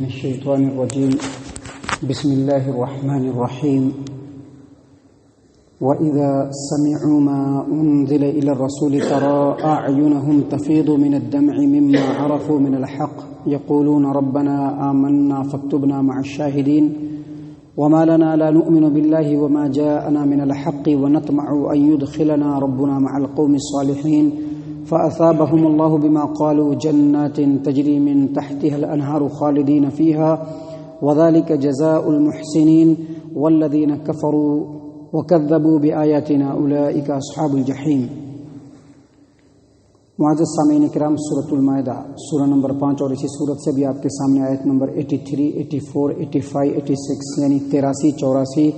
الشيطان الرجيم بسم الله الرحمن الرحيم وإذا سمعوا ما أنزل إلى الرسول ترى أعينهم تفيض من الدمع مما عرفوا من الحق يقولون ربنا آمنا فاكتبنا مع الشاهدين وما لنا لا نؤمن بالله وما جاءنا من الحق ونطمع أن يدخلنا ربنا مع القوم الصالحين فأثابهم الله بما قالوا جنات تجري من تحتها الأنهار خالدين فيها وذلك جزاء المحسنين والذين كفروا وكذبوا بآياتنا أولئك أصحاب الجحيم۔ معزز سامعین کرام، سورۃ المائدہ سورہ نمبر 5 اور اسی سورت سے بھی آپ کے سامنے آیت نمبر 83، 84، 85، 86 یعنی 83، 84،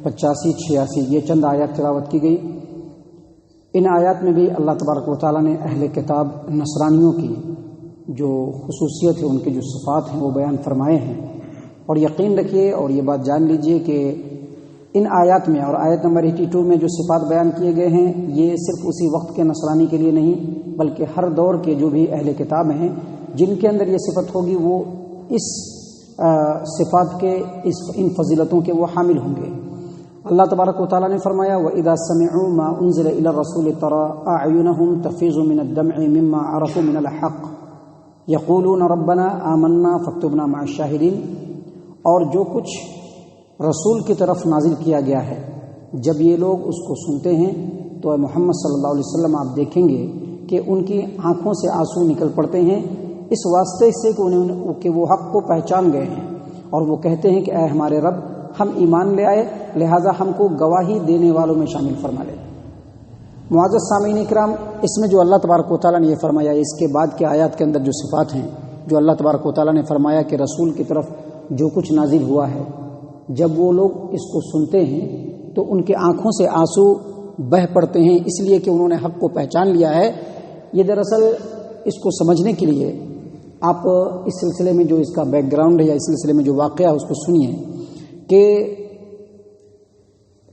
85، 86 یہ چند آیات تلاوت کی گئی۔ ان آیات میں بھی اللہ تبارک و تعالیٰ نے اہل کتاب نصرانیوں کی جو خصوصیت ہے، ان کے جو صفات ہیں وہ بیان فرمائے ہیں، اور یقین رکھیے اور یہ بات جان لیجئے کہ ان آیات میں اور آیت نمبر 82 میں جو صفات بیان کیے گئے ہیں یہ صرف اسی وقت کے نصرانی کے لیے نہیں بلکہ ہر دور کے جو بھی اہل کتاب ہیں جن کے اندر یہ صفت ہوگی وہ اس صفات کے ان فضیلتوں کے وہ حامل ہوں گے۔ اللہ تبارک و تعالیٰ نے فرمایا وَإِذَا سَمِعُوا مَا أُنزِلَ إِلَى الرَّسُولِ تَرَى أَعْيُنَهُمْ تَفِيضُ مِنَ الدَّمْعِ مِمَّا عَرَفُوا مِنَ الْحَقِّ يَقُولُونَ رَبَّنَا آمَنَّا فَاكْتُبْنَا مَعَ الشَّاهِدِينَ، اور جو کچھ رسول کی طرف نازل کیا گیا ہے جب یہ لوگ اس کو سنتے ہیں تو اے محمد صلی اللہ علیہ وسلم آپ دیکھیں گے کہ ان کی آنکھوں سے آنسو نکل پڑتے ہیں اس واسطے سے کہ وہ حق کو پہچان گئے ہیں، اور وہ کہتے ہیں کہ اے ہمارے رب ہم ایمان لے آئے لہٰذا ہم کو گواہی دینے والوں میں شامل فرما لے۔ معزز سامعین کرام، اس میں جو اللہ تبارک و تعالیٰ نے یہ فرمایا اس کے بعد کے آیات کے اندر جو صفات ہیں جو اللہ تبارک و تعالیٰ نے فرمایا کہ رسول کی طرف جو کچھ نازل ہوا ہے جب وہ لوگ اس کو سنتے ہیں تو ان کے آنکھوں سے آنسو بہہ پڑتے ہیں اس لیے کہ انہوں نے حق کو پہچان لیا ہے۔ یہ دراصل اس کو سمجھنے کے لیے آپ اس سلسلے میں جو اس کا بیک گراؤنڈ ہے یا اس سلسلے میں جو واقعہ ہے اس کو سنیے کہ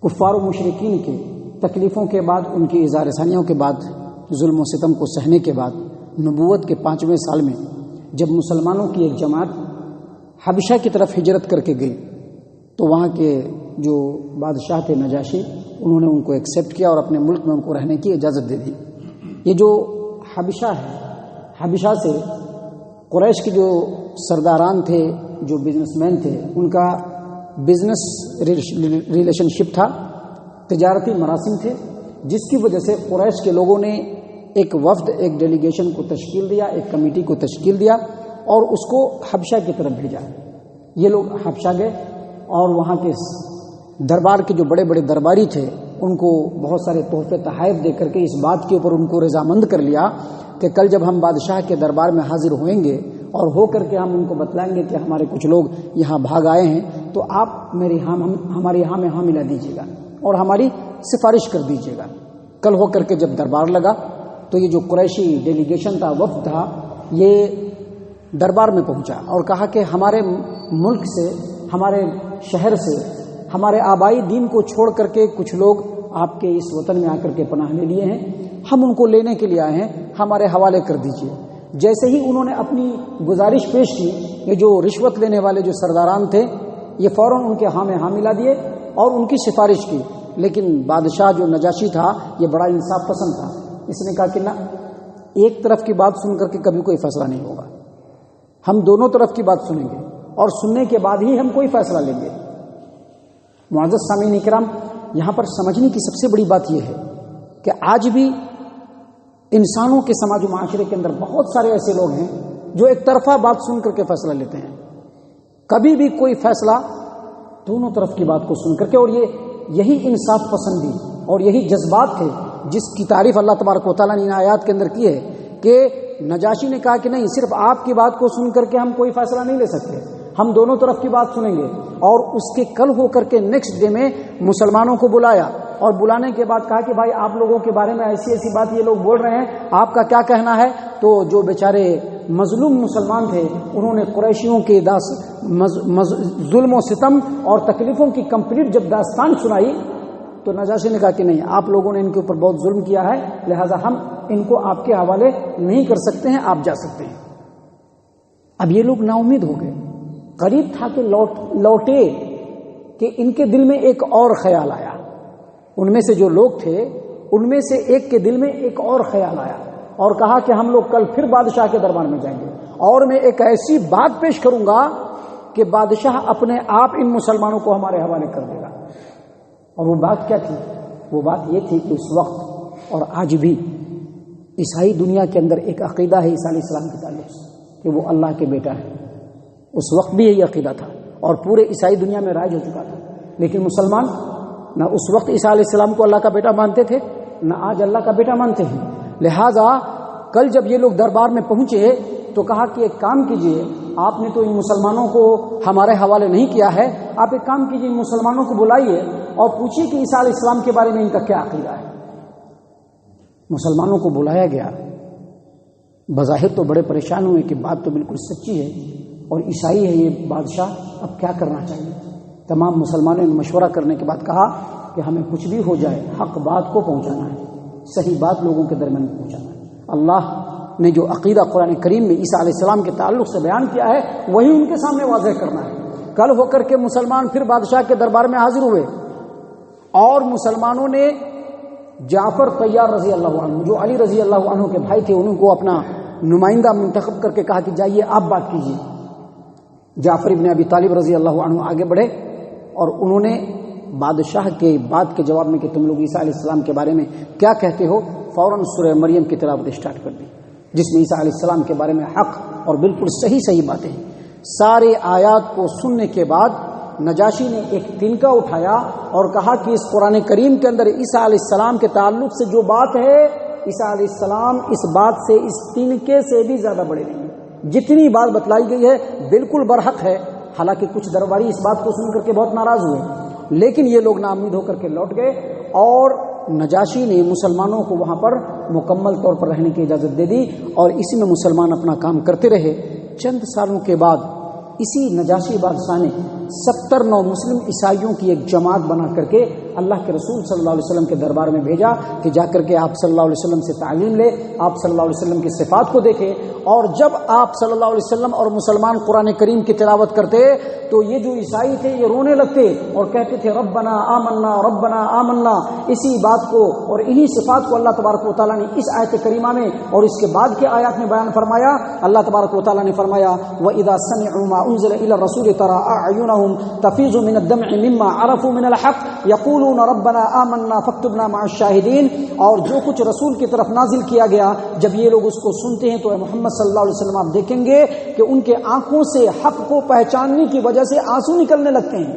کفار و مشرکین کے تکلیفوں کے بعد، ان کی اظہار ثانیوں کے بعد، ظلم و ستم کو سہنے کے بعد نبوت کے 5ویں سال میں جب مسلمانوں کی ایک جماعت حبشہ کی طرف ہجرت کر کے گئی تو وہاں کے جو بادشاہ تھے نجاشی انہوں نے ان کو ایکسیپٹ کیا اور اپنے ملک میں ان کو رہنے کی اجازت دے دی۔ یہ جو حبشہ ہے، حبشہ سے قریش کے جو سرداران تھے، جو بزنس مین تھے، ان کا بزنس ریلیشن شپ تھا، تجارتی مراسم تھے، جس کی وجہ سے قریش کے لوگوں نے ایک وفد، ایک ڈیلیگیشن کو تشکیل دیا، ایک کمیٹی کو تشکیل دیا اور اس کو حبشہ کی طرف بھیجا۔ یہ لوگ حبشہ گئے اور وہاں کے دربار کے جو بڑے بڑے درباری تھے ان کو بہت سارے تحفے تحائف دے کر کے اس بات کے اوپر ان کو رضامند کر لیا کہ کل جب ہم بادشاہ کے دربار میں حاضر ہوئیں گے اور ہو کر کے ہم ان کو بتلائیں گے کہ ہمارے کچھ لوگ یہاں بھاگ آئے ہیں تو آپ ہمارے یہاں میں ہاں ملا دیجیے گا اور ہماری سفارش کر دیجیے گا۔ کل ہو کر کے جب دربار لگا تو یہ جو قریشی ڈیلیگیشن تھا، وفد تھا، یہ دربار میں پہنچا اور کہا کہ ہمارے ملک سے، ہمارے شہر سے، ہمارے آبائی دین کو چھوڑ کر کے کچھ لوگ آپ کے اس وطن میں آ کر کے پناہ لے لیے ہیں، ہم ان کو لینے کے لیے آئے ہیں، ہمارے حوالے کر دیجیے۔ جیسے ہی انہوں نے اپنی گزارش پیش کی، یہ جو رشوت لینے والے جو سرداران تھے یہ فوراً ان کے ہاں میں ہاں ملا دیے اور ان کی سفارش کی، لیکن بادشاہ جو نجاشی تھا یہ بڑا انصاف پسند تھا، اس نے کہا کہ نہ، ایک طرف کی بات سن کر کے کبھی کوئی فیصلہ نہیں ہوگا، ہم دونوں طرف کی بات سنیں گے اور سننے کے بعد ہی ہم کوئی فیصلہ لیں گے۔ معزز سامعین کرام، یہاں پر سمجھنے کی سب سے بڑی بات یہ ہے کہ آج بھی انسانوں کے سماج و معاشرے کے اندر بہت سارے ایسے لوگ ہیں جو ایک طرفہ بات سن کر کے فیصلہ لیتے ہیں، کبھی بھی کوئی فیصلہ دونوں طرف کی بات کو سن کر کے، اور یہی انصاف پسندی اور یہی جذبات تھے جس کی تعریف اللہ تبارک و تعالیٰ نے ان آیات کے اندر کی ہے کہ نجاشی نے کہا کہ نہیں، صرف آپ کی بات کو سن کر کے ہم کوئی فیصلہ نہیں لے سکتے، ہم دونوں طرف کی بات سنیں گے، اور اس کے کل ہو کر کے نیکسٹ ڈے میں مسلمانوں کو بلایا اور بلانے کے بعد کہا کہ بھائی آپ لوگوں کے بارے میں ایسی ایسی بات یہ لوگ بول رہے ہیں، آپ کا کیا کہنا ہے؟ تو جو بیچارے مظلوم مسلمان تھے انہوں نے قریشیوں کے ظلم و ستم اور تکلیفوں کی کمپلیٹ جب داستان سنائی تو نجاشی نے کہا کہ نہیں، آپ لوگوں نے ان کے اوپر بہت ظلم کیا ہے لہذا ہم ان کو آپ کے حوالے نہیں کر سکتے ہیں، آپ جا سکتے ہیں۔ اب یہ لوگ نا امید ہو گئے قریب تھا کہ لوٹے کہ ان کے دل میں ایک اور خیال آیا. ان میں سے جو لوگ تھے ان میں سے ایک کے دل میں ایک اور خیال آیا اور کہا کہ ہم لوگ کل پھر بادشاہ کے دربار میں جائیں گے اور میں ایک ایسی بات پیش کروں گا کہ بادشاہ اپنے آپ ان مسلمانوں کو ہمارے حوالے کر دے گا. اور وہ بات کیا تھی؟ وہ بات یہ تھی کہ اس وقت اور آج بھی عیسائی دنیا کے اندر ایک عقیدہ ہے عیسیٰ علیہ السلام کے تعلق سے کہ وہ اللہ کے بیٹا ہے. اس وقت بھی یہی عقیدہ تھا اور پورے عیسائی دنیا میں رائج ہو چکا تھا. لیکن مسلمان نہ اس وقت عیسیٰ علیہ السلام کو اللہ کا بیٹا مانتے تھے نہ آج اللہ کا بیٹا مانتے ہیں. لہٰذا کل جب یہ لوگ دربار میں پہنچے تو کہا کہ ایک کام کیجئے، آپ نے تو ان مسلمانوں کو ہمارے حوالے نہیں کیا ہے، آپ ایک کام کیجئے، ان مسلمانوں کو بلائیے اور پوچھیے کہ عیسیٰ علیہ السلام کے بارے میں ان کا کیا عقیدہ ہے. مسلمانوں کو بلایا گیا. بظاہر تو بڑے پریشان ہوئے کہ بات تو بالکل سچی ہے اور عیسائی ہے یہ بادشاہ، اب کیا کرنا چاہیے. تمام مسلمانوں نے مشورہ کرنے کے بعد کہا کہ ہمیں کچھ بھی ہو جائے حق بات کو پہنچانا ہے، صحیح بات لوگوں کے درمیان پہنچانا ہے. اللہ نے جو عقیدہ قرآن کریم میں عیسیٰ علیہ السلام کے تعلق سے بیان کیا ہے وہی ان کے سامنے واضح کرنا ہے. کل ہو کر کے مسلمان پھر بادشاہ کے دربار میں حاضر ہوئے اور مسلمانوں نے جعفر طیار رضی اللہ عنہ جو علی رضی اللہ عنہ کے بھائی تھے ان کو اپنا نمائندہ منتخب کر کے کہا کہ جائیے آپ بات کیجیے. جعفر ابن ابی طالب رضی اللہ عنہ آگے بڑھے اور انہوں نے بادشاہ کے بات کے جواب میں کہ تم لوگ عیسیٰ علیہ السلام کے بارے میں کیا کہتے ہو، فوراً سورہ مریم کی تلاوت اسٹارٹ کر دی جس میں عیسیٰ علیہ السلام کے بارے میں حق اور بالکل صحیح باتیں. سارے آیات کو سننے کے بعد نجاشی نے ایک تنکا اٹھایا اور کہا کہ اس قرآن کریم کے اندر عیسیٰ علیہ السلام کے تعلق سے جو بات ہے عیسیٰ علیہ السلام اس بات سے اس تنکے سے بھی زیادہ بڑے نہیں ہیں. جتنی بات بتلائی گئی ہے بالکل برحق ہے. حالانکہ کچھ درباری اس بات کو سن کر کے بہت ناراض ہوئے لیکن یہ لوگ نا امید ہو کر کے لوٹ گئے اور نجاشی نے مسلمانوں کو وہاں پر مکمل طور پر رہنے کی اجازت دے دی اور اسی میں مسلمان اپنا کام کرتے رہے. چند سالوں کے بعد اسی نجاشی بادشاہ نے 70 نو مسلم عیسائیوں کی ایک جماعت بنا کر کے اللہ کے رسول صلی اللہ علیہ وسلم کے دربار میں بھیجا کہ جا کر کے آپ صلی اللہ علیہ وسلم سے تعلیم لے، آپ صلی اللہ علیہ وسلم کی صفات کو دیکھے. اور جب آپ صلی اللہ علیہ وسلم اور مسلمان قرآن کریم کی تلاوت کرتے تو یہ جو عیسائی تھے یہ رونے لگتے اور کہتے تھے ربنا آمنا ربنا آمنا. اسی بات کو اور انہی صفات کو اللہ تبارک و تعالیٰ نے اس آیت کریمہ میں اور اس کے بعد کے آیات میں بیان فرمایا. اللہ تبارک و تعالیٰ نے فرمایا وَإِذَا سَمِعُوا مَا أُنزِلَ إِلَى الرَّسُولِ تَرَىٰ أَعْيُنَهُمْ تَفِيضُ مِنَ الدَّمْعِ مِمَّا عَرَفُوا مِنَ الْحَقِّ يَقُولُونَ رَبَّنَا آمَنَّا فَاكْتُبْنَا مَعَ الشَّاهِدِينَ. اور جو کچھ رسول کی طرف نازل کیا گیا جب یہ لوگ اس کو سنتے ہیں تو اے محمد صلی اللہ علیہ وسلم آپ دیکھیں گے کہ ان کے آنکھوں سے حق کو پہچاننے کی وجہ سے آنسو نکلنے لگتے ہیں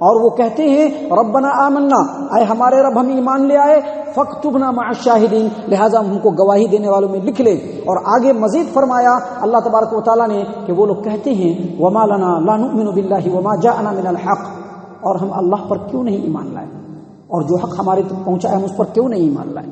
اور وہ کہتے ہیں ربنا آمنا، اے ہمارے رب ہم ایمان لے آئے، فاکتبنا مع الشاہدین، لہذا ہم کو گواہی دینے والوں میں لکھ لے. اور آگے مزید فرمایا اللہ تبارک و تعالیٰ نے کہ وہ لوگ کہتے ہیں وما لنا لا نؤمن باللہ وما جاءنا من الحق، اور ہم اللہ پر کیوں نہیں ایمان لائے اور جو حق ہمارے تک پہنچا ہے ہم اس پر کیوں نہیں ایمان لائے.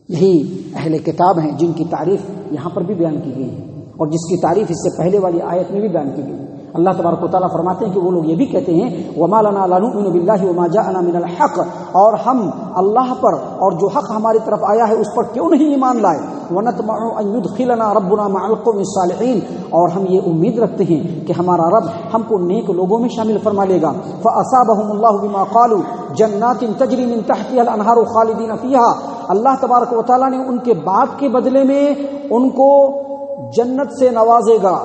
یہی اہل کتاب ہیں جن کی تعریف یہاں پر بھی بیان کی گئی ہے اور جس کی تعریف اس سے پہلے والی آیت میں بھی بیان کی گئی. اللہ تبارک و تعالیٰ فرماتے ہیں کہ وہ لوگ یہ بھی کہتے ہیں وما لنا لا نؤمن باللہ وما جاءنا من الحق، اور ہم اللہ پر اور جو حق ہماری طرف آیا ہے اس پر کیوں نہیں ایمان لائے. ونطمع ان يدخلنا ربنا مع القوم الصالحین، اور ہم یہ امید رکھتے ہیں کہ ہمارا رب ہم کو نیک لوگوں میں شامل فرما لے گا. فاصابهم الله بما قالوا جنات تجری من تحتها الانہار خالدین فیہا. اللہ تبارک و تعالیٰ نے ان کے بات کے بدلے میں ان کو جنت سے نوازے گا.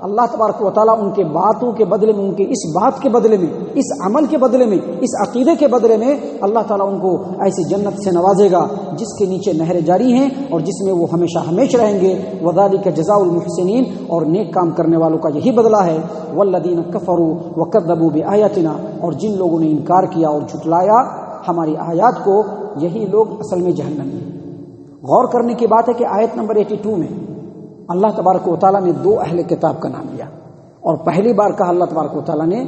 اللہ تبارک و تعالیٰ ان کے باتوں کے بدلے میں، ان کے اس بات کے بدلے میں، اس عمل کے بدلے میں، اس عقیدے کے بدلے میں اللہ تعالیٰ ان کو ایسی جنت سے نوازے گا جس کے نیچے نہریں جاری ہیں اور جس میں وہ ہمیشہ ہمیشہ رہیں گے. وَذَلِكَ جَزَاءُ الْمُحْسِنِينَ، اور نیک کام کرنے والوں کا یہی بدلہ ہے. وَالَّذِينَ كَفَرُوا وَكَذَّبُوا بِآيَاتِنَا، اور جن لوگوں نے انکار کیا اور جھٹلایا ہماری آیات کو، یہی لوگ اصل میں جہنمی ہیں. غور کرنے کی بات ہے کہ آیت نمبر 82 میں اللہ تبارک و تعالیٰ نے 2 اہل کتاب کا نام لیا اور پہلی بار کہا اللہ تبارک و تعالیٰ نے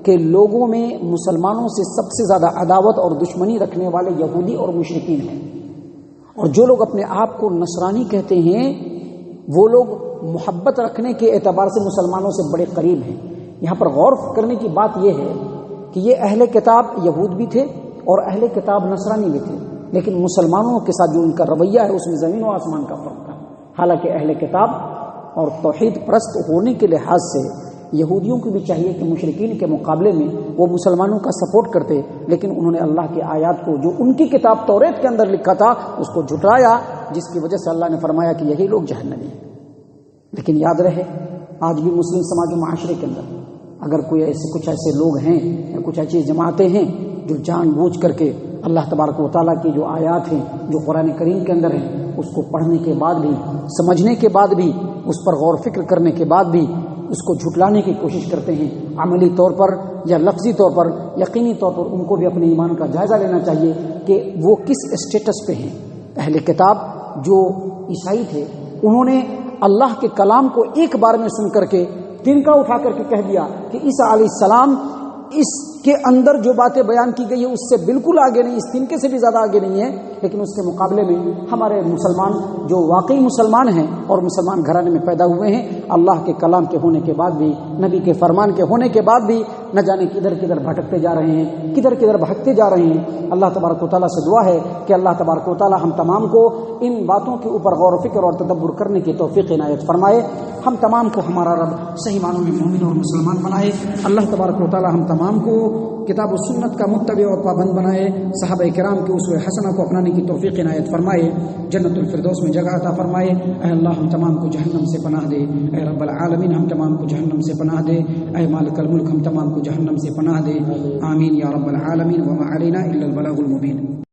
کہ لوگوں میں مسلمانوں سے سب سے زیادہ عداوت اور دشمنی رکھنے والے یہودی اور مشرکین ہیں، اور جو لوگ اپنے آپ کو نصرانی کہتے ہیں وہ لوگ محبت رکھنے کے اعتبار سے مسلمانوں سے بڑے قریب ہیں. یہاں پر غور کرنے کی بات یہ ہے کہ یہ اہل کتاب یہود بھی تھے اور اہل کتاب نصرانی بھی تھے، لیکن مسلمانوں کے ساتھ جو ان کا رویہ ہے اس میں زمین و آسمان کا فرق تھا. حالانکہ اہل کتاب اور توحید پرست ہونے کے لحاظ سے یہودیوں کو بھی چاہیے کہ مشرکین کے مقابلے میں وہ مسلمانوں کا سپورٹ کرتے، لیکن انہوں نے اللہ کی آیات کو جو ان کی کتاب توریت کے اندر لکھا تھا اس کو جھٹلایا، جس کی وجہ سے اللہ نے فرمایا کہ یہی لوگ جہنمی ہیں۔ لیکن یاد رہے آج بھی مسلم سماج و معاشرے کے اندر اگر کوئی کچھ ایسے لوگ ہیں یا کچھ ایسی جماعتیں ہیں جو جان بوجھ کر کے اللہ تبارک و تعالیٰ کی جو آیات ہیں جو قرآن کریم کے اندر ہیں اس کو پڑھنے کے بعد بھی، سمجھنے کے بعد بھی، اس پر غور و فکر کرنے کے بعد بھی اس کو جھٹلانے کی کوشش کرتے ہیں، عملی طور پر یا لفظی طور پر، یقینی طور پر ان کو بھی اپنے ایمان کا جائزہ لینا چاہیے کہ وہ کس اسٹیٹس پہ ہیں۔ اہل کتاب جو عیسائی تھے انہوں نے اللہ کے کلام کو ایک بار میں سن کر کے تنکا اٹھا کر کے کہہ دیا کہ عیسیٰ علیہ السلام اس کے اندر جو باتیں بیان کی گئی ہے اس سے بالکل آگے نہیں، اس تنکے سے بھی زیادہ آگے نہیں ہے۔ لیکن اس کے مقابلے میں ہمارے مسلمان جو واقعی مسلمان ہیں اور مسلمان گھرانے میں پیدا ہوئے ہیں، اللہ کے کلام کے ہونے کے بعد بھی، نبی کے فرمان کے ہونے کے بعد بھی نہ جانے کدھر کدھر بھٹکتے جا رہے ہیں، کدھر کدھر بھٹکتے جا رہے ہیں۔ اللہ تبارک و تعالیٰ سے دعا ہے کہ اللہ تبارک و تعالیٰ ہم تمام کو ان باتوں کے اوپر غور و فکر اور تدبر کرنے کی توفیق عنایت فرمائے، ہم تمام کو ہمارا رب صحیح معنوں میں مومن اور مسلمان بنائے۔ اللہ تبارک و تعالیٰ ہم تمام کو کتاب و سنت کا متبع اور پابند بنائے، صحابہ کرام کے اسوہ حسنہ کو اپنانے کی توفیق عنایت فرمائے، جنت الفردوس میں جگہ عطا فرمائے۔ اے اللہ ہم تمام کو جہنم سے پناہ دے، اے رب العالمین ہم تمام کو جہنم سے پناہ دے، اے مالک الملک ہم تمام کو جہنم سے پناہ دے، آمین یا رب العالمین۔ وما علینا الا البلاغ المبین۔